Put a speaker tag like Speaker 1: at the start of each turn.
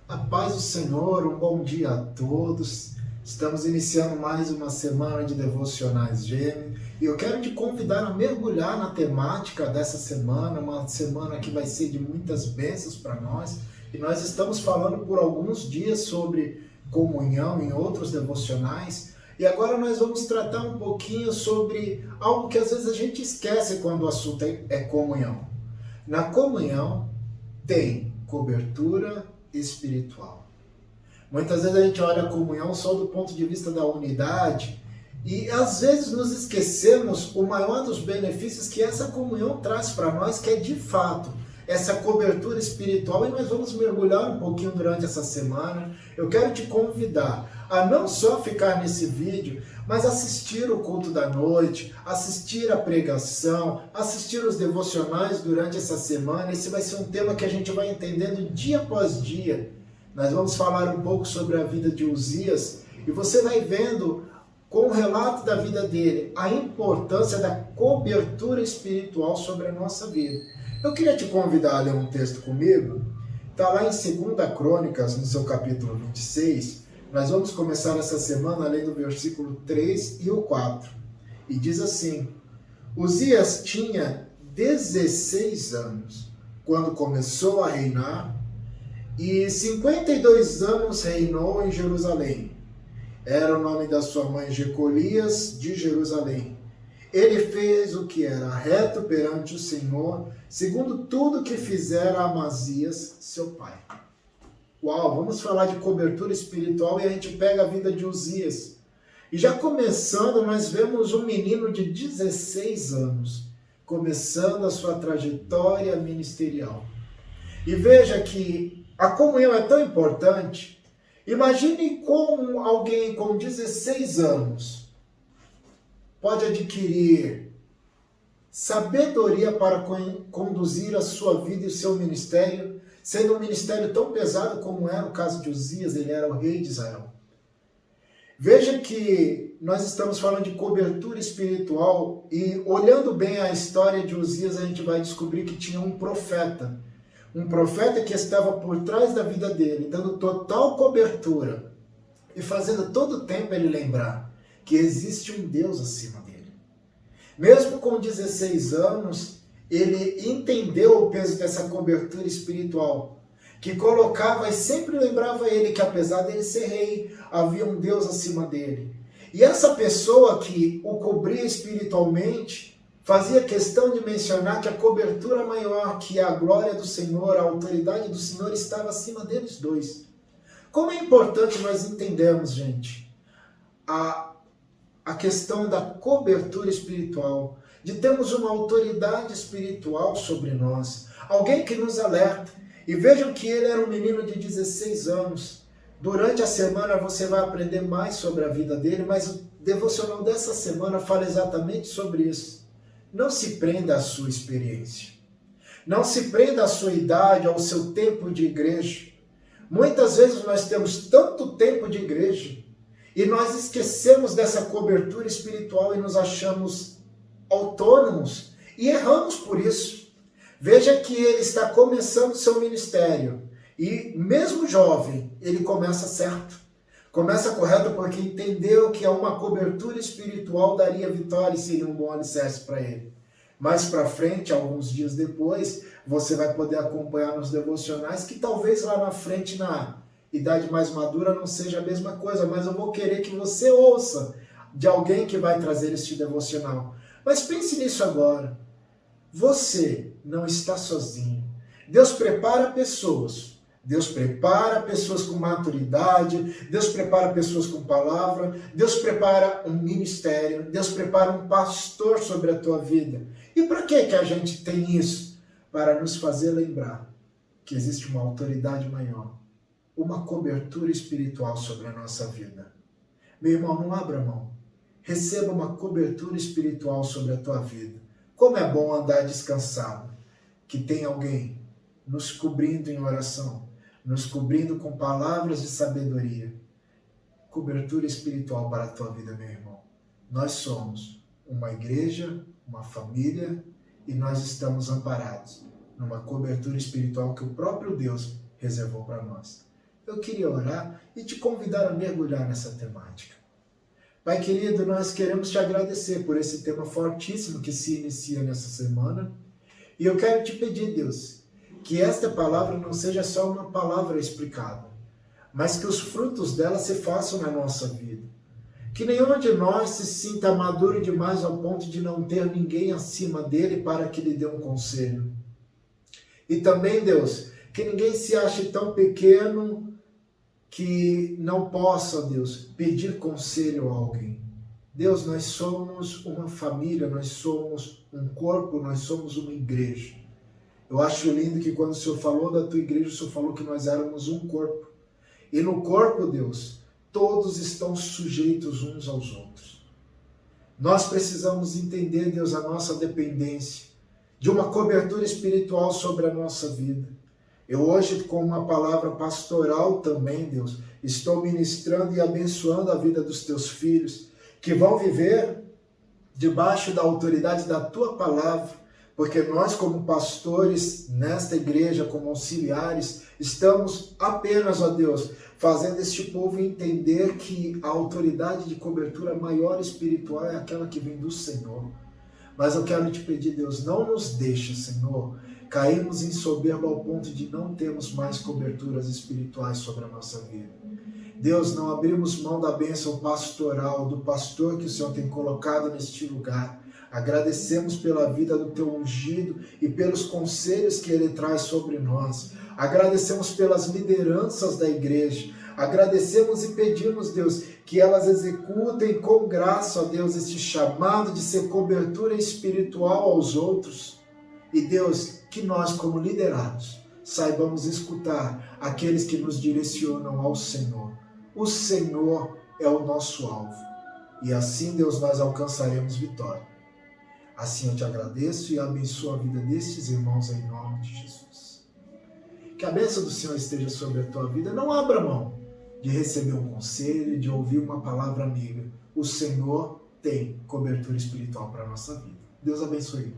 Speaker 1: A paz do Senhor, um bom dia a todos. Estamos iniciando mais uma semana de Devocionais Gêmeos e eu quero te convidar a mergulhar na temática dessa semana, uma semana que vai ser de muitas bênçãos para nós. E nós estamos falando por alguns dias sobre comunhão em outros devocionais. E agora nós vamos tratar um pouquinho sobre algo que às vezes a gente esquece quando o assunto é comunhão. Na comunhão tem cobertura espiritual. Muitas vezes a gente olha a comunhão só do ponto de vista da unidade e às vezes nos esquecemos o maior dos benefícios que essa comunhão traz para nós, que é de fato essa cobertura espiritual, e nós vamos mergulhar um pouquinho durante essa semana. Eu quero te convidar a não só ficar nesse vídeo, mas assistir o culto da noite, assistir a pregação, assistir os devocionais durante essa semana. Esse vai ser um tema que a gente vai entendendo dia após dia. Nós vamos falar um pouco sobre a vida de Uzias e você vai vendo com o relato da vida dele a importância da cobertura espiritual sobre a nossa vida. Eu queria te convidar a ler um texto comigo. Está lá em 2 Crônicas, no seu capítulo 26. Nós vamos começar essa semana lendo o versículo 3 e o 4. E diz assim: Uzias tinha 16 anos quando começou a reinar, e 52 anos reinou em Jerusalém. Era o nome da sua mãe Jecolias de Jerusalém. Ele fez o que era reto perante o Senhor, segundo tudo que fizera Amazias, seu pai. Uau, vamos falar de cobertura espiritual e a gente pega a vida de Uzias. E já começando, nós vemos um menino de 16 anos, começando a sua trajetória ministerial. E veja que a comunhão é tão importante. Imagine como alguém com 16 anos pode adquirir sabedoria para conduzir a sua vida e o seu ministério, sendo um ministério tão pesado como era o caso de Uzias. Ele era o rei de Israel. Veja que nós estamos falando de cobertura espiritual e, olhando bem a história de Uzias, a gente vai descobrir que tinha um profeta que estava por trás da vida dele, dando total cobertura e fazendo todo o tempo ele lembrar que existe um Deus acima dele. Mesmo com 16 anos, ele entendeu o peso dessa cobertura espiritual, que colocava e sempre lembrava ele que, apesar dele ser rei, havia um Deus acima dele. E essa pessoa que o cobria espiritualmente fazia questão de mencionar que a cobertura maior, que a glória do Senhor, a autoridade do Senhor, estava acima deles dois. Como é importante nós entendermos, gente, a questão da cobertura espiritual, de termos uma autoridade espiritual sobre nós, alguém que nos alerta. E vejam que ele era um menino de 16 anos. Durante a semana você vai aprender mais sobre a vida dele, mas o devocional dessa semana fala exatamente sobre isso. Não se prenda à sua experiência. Não se prenda à sua idade, ao seu tempo de igreja. Muitas vezes nós temos tanto tempo de igreja e nós esquecemos dessa cobertura espiritual e nos achamos autônomos e erramos por isso. Veja que ele está começando seu ministério e, mesmo jovem, ele começa certo. Começa correto porque entendeu que uma cobertura espiritual daria vitória e seria um bom alicerce para ele. Mais para frente, alguns dias depois, você vai poder acompanhar nos devocionais que talvez lá na frente, na idade mais madura, não seja a mesma coisa, mas eu vou querer que você ouça de alguém que vai trazer este devocional. Mas pense nisso agora. Você não está sozinho. Deus prepara pessoas. Deus prepara pessoas com maturidade, Deus prepara pessoas com palavra, Deus prepara um ministério, Deus prepara um pastor sobre a tua vida. E para que a gente tem isso? Para nos fazer lembrar que existe uma autoridade maior, uma cobertura espiritual sobre a nossa vida. Meu irmão, não abra mão. Receba uma cobertura espiritual sobre a tua vida. Como é bom andar descansado, que tem alguém nos cobrindo em oração, nos cobrindo com palavras de sabedoria. cobertura espiritual para a tua vida, meu irmão. Nós somos uma igreja, uma família, e nós estamos amparados numa cobertura espiritual que o próprio Deus reservou para nós. Eu queria orar e te convidar a mergulhar nessa temática. Pai querido, nós queremos te agradecer por esse tema fortíssimo que se inicia nessa semana. E eu quero te pedir, Deus, que esta palavra não seja só uma palavra explicada, mas que os frutos dela se façam na nossa vida. Que nenhum de nós se sinta maduro demais ao ponto de não ter ninguém acima dele para que lhe dê um conselho. E também, Deus, que ninguém se ache tão pequeno que não possa, Deus, pedir conselho a alguém. Deus, nós somos uma família, nós somos um corpo, nós somos uma igreja. Eu acho lindo que quando o Senhor falou da tua igreja, o Senhor falou que nós éramos um corpo. E no corpo, Deus, todos estão sujeitos uns aos outros. Nós precisamos entender, Deus, a nossa dependência de uma cobertura espiritual sobre a nossa vida. Eu hoje, com uma palavra pastoral também, Deus, estou ministrando e abençoando a vida dos teus filhos, que vão viver debaixo da autoridade da tua palavra, porque nós, como pastores nesta igreja, como auxiliares, estamos apenas, ó Deus, fazendo este povo entender que a autoridade de cobertura maior espiritual é aquela que vem do Senhor. Mas eu quero te pedir, Deus, não nos deixe, Senhor, cairmos em soberba ao ponto de não termos mais coberturas espirituais sobre a nossa vida. Deus, não abrimos mão da bênção pastoral, do pastor que o Senhor tem colocado neste lugar. Agradecemos pela vida do teu ungido e pelos conselhos que ele traz sobre nós. Agradecemos pelas lideranças da igreja. Agradecemos e pedimos, Deus, que elas executem com graça, ó Deus, este chamado de ser cobertura espiritual aos outros. E Deus, que nós como liderados saibamos escutar aqueles que nos direcionam ao Senhor. O Senhor é o nosso alvo. E assim, Deus, nós alcançaremos vitória. Assim eu te agradeço e abençoo a vida destes irmãos em nome de Jesus. Que a bênção do Senhor esteja sobre a tua vida. Não abra mão de receber um conselho, de ouvir uma palavra amiga. O Senhor tem cobertura espiritual para a nossa vida. Deus abençoe.